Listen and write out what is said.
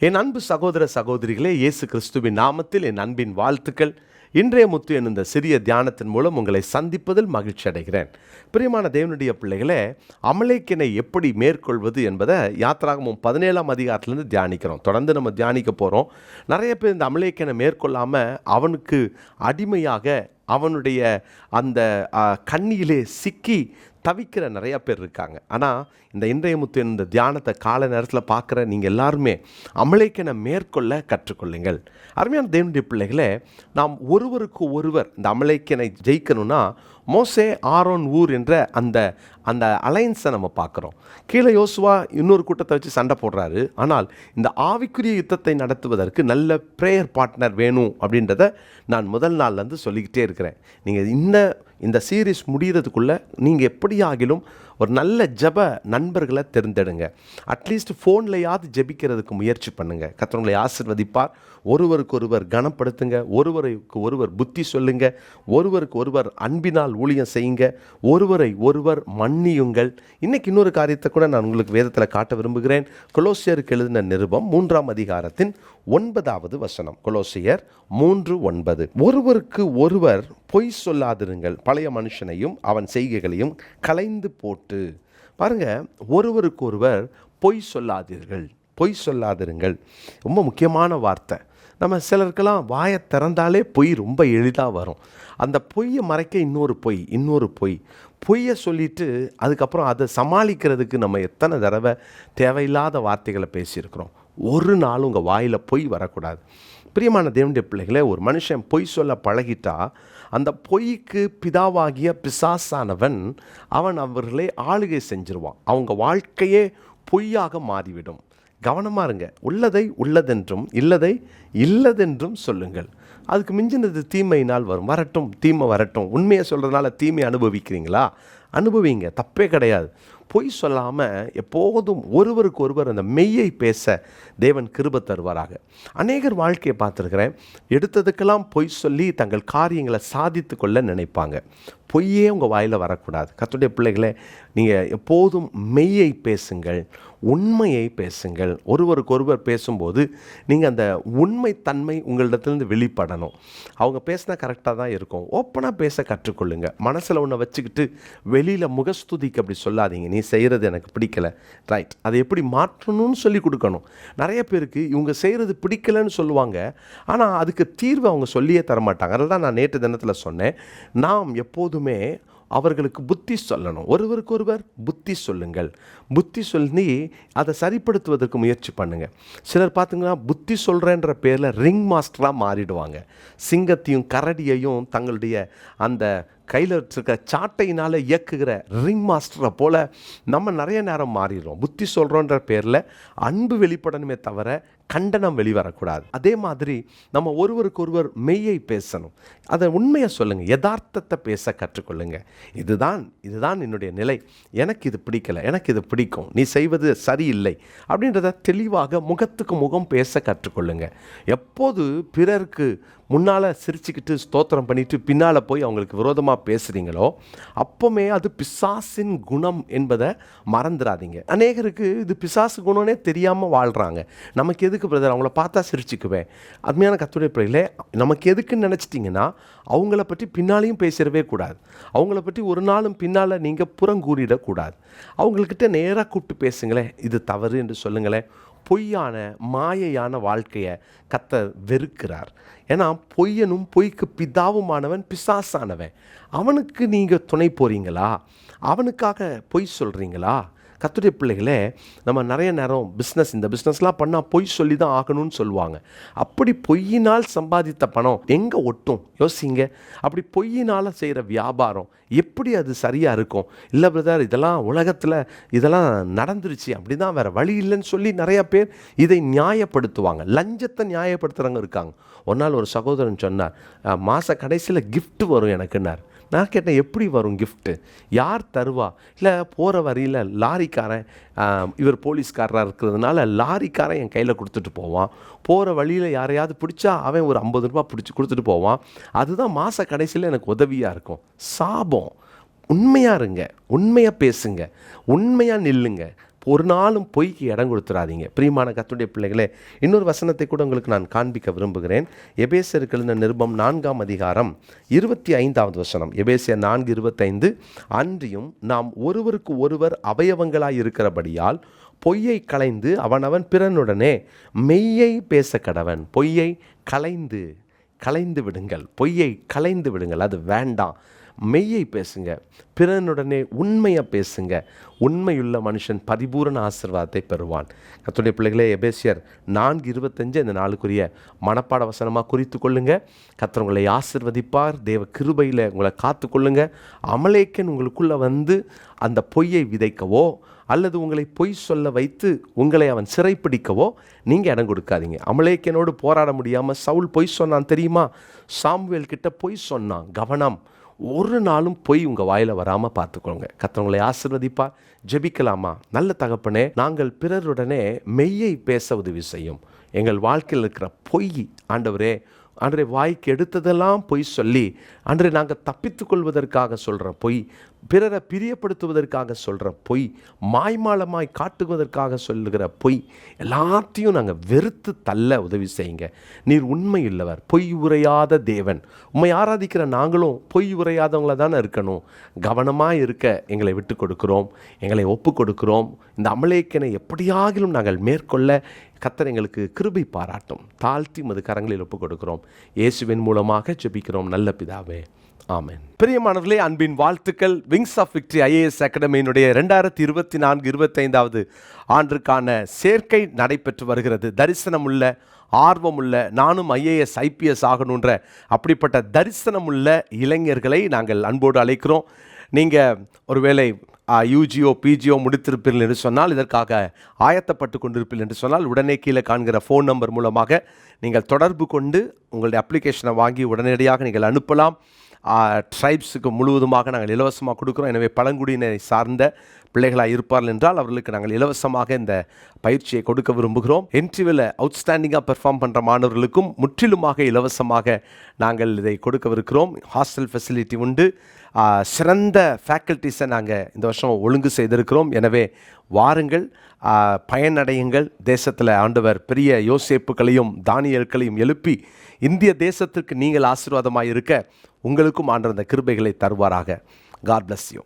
என் அன்பு சகோதர சகோதரிகளே, இயேசு கிறிஸ்துவின் நாமத்தில் என் அன்பின் வாழ்த்துக்கள். இன்றைய முத்து என்னும் இந்த சிறிய தியானத்தின் மூலம் உங்களை சந்திப்பதில் மகிழ்ச்சி அடைகிறேன். பிரியமான தேவனுடைய பிள்ளைகளே, அமலேக்கினை எப்படி மேற்கொள்வது என்பதை யாத்திராகமம் 17ஆம் அதிகாரத்திலிருந்து தியானிக்கிறோம். தொடர்ந்து நம்ம தியானிக்க போகிறோம். நிறைய பேர் இந்த அமலேக்கினை மேற்கொள்ளாமல் அவனுக்கு அடிமையாக அவனுடைய அந்த கண்ணியிலே சிக்கி தவிக்கிற நிறையா பேர் இருக்காங்க. ஆனால் இந்த இன்றைய முத்து இந்த தியானத்தை காலை நேரத்தில் பார்க்குற நீங்கள் எல்லாருமே அமலேக்கினை மேற்கொள்ள கற்றுக்கொள்ளுங்கள். அருமையான தேவனுடைய பிள்ளைகளே, நாம் ஒருவருக்கு ஒருவர் இந்த அமலேக்கினை ஜெயிக்கணும்னா மோசே ஆரோன் ஊர் என்ற அந்த அந்த அலைன்ஸை நம்ம பார்க்குறோம். கீழே யோசுவா இன்னொரு கூட்டத்தை வச்சு சண்டை போடுறாரு. ஆனால் இந்த ஆவிக்குரிய யுத்தத்தை நடத்துவதற்கு நல்ல ப்ரேயர் பார்ட்னர் வேணும் அப்படின்றத நான் முதல் நாள்லேருந்து சொல்லிக்கிட்டே இருக்கிறேன். நீங்கள் இந்த சீரீஸ் முடிகிறதுக்குள்ளே நீங்கள் எப்படி ஆகிலும் ஒரு நல்ல ஜெப நண்பர்களை தேர்ந்தெடுங்க. அட்லீஸ்ட் ஃபோன்லையாவது ஜெபிக்கிறதுக்கு முயற்சி பண்ணுங்கள். கர்த்தர் ஆசீர்வதிப்பார். ஒருவருக்கு ஒருவர் கனப்படுத்துங்க, ஒருவருக்கு ஒருவர் புத்தி சொல்லுங்க, ஒருவருக்கு ஒருவர் அன்பினால் ஊழியம் செய்யுங்க, ஒருவரை ஒருவர் மன்னியுங்கள். இன்றைக்கி இன்னொரு காரியத்தை கூட நான் உங்களுக்கு வேதத்தில் காட்ட விரும்புகிறேன். கொலோசியருக்கு எழுதின நிருபம் 3ஆம் அதிகாரத்தின் 9வது வசனம். கொலோசியர் 3:9. ஒருவருக்கு ஒருவர் பொய் சொல்லாதிருங்கள், பழைய மனுஷனையும் அவன் செய்கைகளையும் களைந்து போட்டு. பாருங்க, ஒருவருக்கு ஒருவர் பொய் சொல்லாதீர்கள், பொய் சொல்லாதிருங்கள். ரொம்ப முக்கியமான வார்த்தை. நம்ம சிலருக்கெல்லாம் வாயை திறந்தாலே பொய் ரொம்ப எளிதாக வரும். அந்த பொய்யை மறைக்க இன்னொரு பொய்யை சொல்லிவிட்டு அதுக்கப்புறம் அதை சமாளிக்கிறதுக்கு நம்ம எத்தனை தடவை தேவையில்லாத வார்த்தைகளை பேசியிருக்கிறோம். ஒரு நாள் உங்கள் வாயில் பொய் வரக்கூடாது. பிரியமான தேவனுடைய பிள்ளைகளே, ஒரு மனுஷன் பொய் சொல்ல பழகிட்டா அந்த பொய்க்கு பிதாவாகிய பிசாசானவன் அவர்களை ஆளுகை செஞ்சிருவான். அவங்க வாழ்க்கையே பொய்யாக மாறிவிடும். கவனமாக இருங்க. உள்ளதை உள்ளதென்றும் இல்லதை இல்லதென்றும் சொல்லுங்கள். அதுக்கு மிஞ்சினது தீமையினால் வரட்டும், தீமை வரட்டும். உண்மையை சொல்கிறதுனால தீமை அனுபவிக்கிறீங்களா? அனுபவிங்க, தப்பே கிடையாது. பொய் சொல்லாமல் எப்போதும் ஒருவருக்கு ஒருவர் அந்த மெய்யை பேச தேவன் கிருபை தருவாராக. அநேகர் வாழ்க்கையை பார்த்துருக்கிறேன். எடுத்ததுக்கெல்லாம் பொய் சொல்லி தங்கள் காரியங்களை சாதித்து கொள்ள நினைப்பாங்க. பொய்யே உங்கள் வாயில் வரக்கூடாது. கர்த்தருடைய பிள்ளைகளே, நீங்கள் எப்போதும் மெய்யை பேசுங்கள், உண்மையை பேசுங்கள். ஒருவருக்கு ஒருவர் பேசும்போது நீங்கள் அந்த உண்மைத்தன்மை உங்களிடத்துலேருந்து வெளிப்படணும். அவங்க பேசினா கரெக்டாக தான் இருக்கும். ஓப்பனாக பேச கற்றுக்கொள்ளுங்க. மனசில் ஒன்றை வச்சுக்கிட்டு வெளியில் முகஸ்துதிக்கு அப்படி சொல்லாதீங்க. நீ செய்கிறது எனக்கு பிடிக்கலை, ரைட், அதை எப்படி மாற்றணும்னு சொல்லி கொடுக்கணும். நிறைய பேருக்கு இவங்க செய்கிறது பிடிக்கலைன்னு சொல்லுவாங்க, ஆனால் அதுக்கு தீர்வு அவங்க சொல்லியே தரமாட்டாங்க. அதில் தான் நான் நேற்று தினத்தில் சொன்னேன், நாம் எப்போதுமே அவர்களுக்கு புத்தி சொல்லணும். ஒருவருக்கு ஒருவர் புத்தி சொல்லுங்கள். புத்தி சொல்லி அதை சரிப்படுத்துவதற்கு முயற்சி பண்ணுங்கள். சிலர் பார்த்திங்கன்னா புத்தி சொல்கிறேன்ற பேரில் ரிங் மாஸ்டராக மாறிடுவாங்க. சிங்கத்தையும் கரடியையும் தங்களுடைய அந்த கையில் வச்சுருக்க சாட்டையினால் இயக்குகிற ரிங் மாஸ்டரை போல் நம்ம நிறைய நேரம் மாறிடுறோம். புத்தி சொல்கிறோன்ற பேரில் அன்பு வெளிப்படணுமே தவிர கண்டனம் வெளிவரக்கூடாது. அதே மாதிரி நம்ம ஒருவருக்கு ஒருவர் மெய்யை பேசணும். அதை உண்மையை சொல்லுங்கள், யதார்த்தத்தை பேச கற்றுக்கொள்ளுங்க. இதுதான் என்னுடைய நிலை, எனக்கு இது பிடிக்கலை, எனக்கு இது பிடிக்கும், நீ செய்வது சரியில்லை அப்படின்றத தெளிவாக முகத்துக்கு முகம் பேச கற்றுக்கொள்ளுங்க. எப்போது பிறருக்கு முன்னால் சிரிச்சுக்கிட்டு ஸ்தோத்திரம் பண்ணிவிட்டு பின்னால் போய் அவங்களுக்கு விரோதமாக பேசுகிறீங்களோ அப்போவுமே அது பிசாசின் குணம் என்பதை மறந்துடாதீங்க. அநேகருக்கு இது பிசாசு குணம்னே தெரியாமல் வாழ்கிறாங்க. நமக்கு எதுக்கு பிரதர், அவங்கள பார்த்தா சிரிச்சுக்குவேன். அருமையான கர்த்தருடைய பிள்ளைகளே, நமக்கு எதுக்குன்னு நினச்சிட்டிங்கன்னா அவங்கள பற்றி பின்னாலையும் பேசிடவே கூடாது. அவங்கள பற்றி ஒரு நாளும் பின்னால் நீங்கள் புறங்கூறிடக்கூடாது. அவங்கக்கிட்ட நேராக கூப்பிட்டு பேசுங்களேன், இது தவறு என்று சொல்லுங்களேன். பொய்யான மாயையான வாழ்க்கையை கர்த்தர் வெறுக்கிறார். ஏன்னா பொய்யனும் பொய்க்கு பிதாவுமானவன் பிசாசானவன். அவனுக்கு நீங்கள் துணை போகிறீங்களா? அவனுக்காக பொய் சொல்கிறீங்களா? கர்த்தருடைய பிள்ளைகளே, நம்ம நிறைய நேரம் இந்த பிஸ்னஸ்லாம் பண்ணால் பொய் சொல்லி தான் ஆகணும்னு சொல்லுவாங்க. அப்படி பொய்யினால் சம்பாதித்த பணம் எங்கே ஒட்டும் யோசிங்க. அப்படி பொய்யினால் செய்கிற வியாபாரம் எப்படி அது சரியாக இருக்கும்? இல்லை பிரதர், இதெல்லாம் உலகத்தில் இதெல்லாம் நடந்துருச்சு, அப்படி தான், வேறு வழி இல்லைன்னு சொல்லி நிறையா பேர் இதை நியாயப்படுத்துவாங்க. லஞ்சத்தை நியாயப்படுத்துகிறவங்க இருக்காங்க. ஒரு நாள் ஒரு சகோதரன் சொன்னார், மாத கடைசியில் கிஃப்ட் வரும் எனக்குன்னார். நான் கேட்டேன், எப்படி வரும் கிஃப்ட்டு, யார் தருவா? இல்லை, போகிற வரியில் லாரிக்காரன், இவர் போலீஸ்காரராக இருக்கிறதுனால லாரிக்காரன் என் கையில் கொடுத்துட்டு போவான். போகிற வழியில் யாரையாவது பிடிச்சா அவன் ஒரு 50 ரூபா பிடிச்சி கொடுத்துட்டு போவான். அதுதான் மாத கடைசியில் எனக்கு உதவியாக இருக்கும். சாபம். உண்மையாக இருங்க, உண்மையாக பேசுங்க, உண்மையாக நில்லுங்க. ஒரு நாளும் பொய்க்கு இடம் கொடுத்துடாதீங்க. பிரியமான கர்த்தருடைய பிள்ளைகளே, இன்னொரு வசனத்தை கூட உங்களுக்கு நான் காண்பிக்க விரும்புகிறேன். எபேசியருக்கு எழுதின நிருபம் 4ஆம் அதிகாரம் 25வது வசனம். எபேசியர் 4:25, அன்றியும் நாம் ஒருவருக்கு ஒருவர் அவயவங்களாய் இருக்கிறபடியால் பொய்யை களைந்து அவனவன் பிறனுடனே மெய்யை பேச கடவன். பொய்யை களைந்து விடுங்கள். பொய்யை களைந்து விடுங்கள், அது வேண்டாம். மெய்யை பேசுங்க, பிறனுடனே உண்மையை பேசுங்க. உண்மையுள்ள மனுஷன் பரிபூரண ஆசீர்வாதத்தை பெறுவான். கர்த்தருடைய பிள்ளைகளே, எபேசியர் 4:25 இந்த நாளுக்குரிய மனப்பாட வசனமாக குறித்து கொள்ளுங்க. கர்த்தர் உங்களை ஆசீர்வதிப்பார். தேவ கிருபையில் உங்களை காத்து கொள்ளுங்க. அமலேக்கன் உங்களுக்குள்ளே வந்து அந்த பொய்யை விதைக்கவோ அல்லது உங்களை பொய் சொல்ல வைத்து உங்களை அவன் சிறைப்பிடிக்கவோ நீங்கள் இடம் கொடுக்காதீங்க. அமலேக்கனோடு போராட முடியாமல் சவுல் பொய் சொன்னான் தெரியுமா? சாமுவேல் கிட்ட பொய் சொன்னான். கவனம், ஒரு நாளும் பொய் உங்கள் வாயில் வராமல் பார்த்துக்கோங்க. கர்த்தர் ஆசீர்வதிப்பார். ஜெபிக்கலாமா? நல்ல தகப்பனே, நாங்கள் பிறருடனே மெய்யை பேச உதவி செய்யும். எங்கள் வாழ்க்கையில் இருக்கிற பொய் ஆண்டவரே, வாய்க்கு எடுத்ததெல்லாம் பொய் சொல்லி நாங்கள் தப்பித்து கொள்வதற்காக சொல்கிற பொய், பிறரை பிரியப்படுத்துவதற்காக சொல்கிற பொய், மாய்மாலமாய் காட்டுவதற்காக சொல்லுகிற பொய், எல்லாத்தையும் நாங்கள் வெறுத்து தள்ள உதவி செய்யுங்க. நீர் உண்மை இல்லவர், பொய் உரையாத தேவன். உம்மை ஆராதிக்கிற நாங்களும் பொய் உரையாதவங்கள தானே இருக்கணும். கவனமாக இருக்க எங்களை விட்டு கொடுக்கிறோம், எங்களை ஒப்பு கொடுக்கிறோம். இந்த அமலேக்கனை எப்படியாகிலும் நாங்கள் மேற்கொள்ள கர்த்தர் எங்களுக்கு கிருபை பாராட்டும். தாழ்த்தி மது கரங்களில் ஒப்பு கொடுக்கிறோம். இயேசுவின் மூலமாக ஜெபிக்கிறோம் நல்ல பிதாவே, ஆமென். பிரியமானவர்களே, அன்பின் வாழ்த்துக்கள். விங்ஸ் ஆஃப் விக்டரி IAS அகாடமியினுடைய 2024-25வது ஆண்டிற்கான சேர்க்கை நடைபெற்று வருகிறது. தரிசனமுள்ள, ஆர்வமுள்ள, நானும் IAS IPS ஆகணுன்ற அப்படிப்பட்ட தரிசனமுள்ள இளைஞர்களை நாங்கள் அன்போடு அழைக்கிறோம். நீங்கள் ஒருவேளை UGO PGO முடித்திருப்பீர்கள் என்று சொன்னால், இதற்காக ஆயத்தப்பட்டு கொண்டிருப்பீர்கள் என்று சொன்னால், உடனே கீழே காண்கிற ஃபோன் நம்பர் மூலமாக நீங்கள் தொடர்பு கொண்டு உங்களுடைய அப்ளிகேஷனை வாங்கி உடனடியாக நீங்கள் அனுப்பலாம். ட்ரைப்ஸுக்கு முழுவதுமாக நாங்கள் இலவசமாக கொடுக்குறோம். எனவே பழங்குடியினரை சார்ந்த பிள்ளைகளாக இருப்பார்கள் என்றால் அவர்களுக்கு நாங்கள் இலவசமாக இந்த பயிற்சியை கொடுக்க விரும்புகிறோம். என்ட்ரிவில் அவுட்ஸ்டாண்டிங்காக பெர்ஃபார்ம் பண்ணுற மாணவர்களுக்கும் முற்றிலுமாக இலவசமாக நாங்கள் இதை கொடுக்கவிருக்கிறோம். ஹாஸ்டல் ஃபெசிலிட்டி உண்டு. சிறந்த ஃபேக்கல்ட்டிஸை நாங்கள் இந்த வருஷம் ஒழுங்கு செய்திருக்கிறோம். எனவே வாருங்கள், பயனடையுங்கள். தேசத்தில் ஆண்டவர் பெரிய யோசேப்புகளையும் தானியேல்களையும் எழுப்பி இந்திய தேசத்திற்கு நீங்கள் ஆசீர்வாதமாக இருக்க உங்களுக்கும் ஆண்டவர் அந்த கிருபைகளை தருவாராக. God bless you.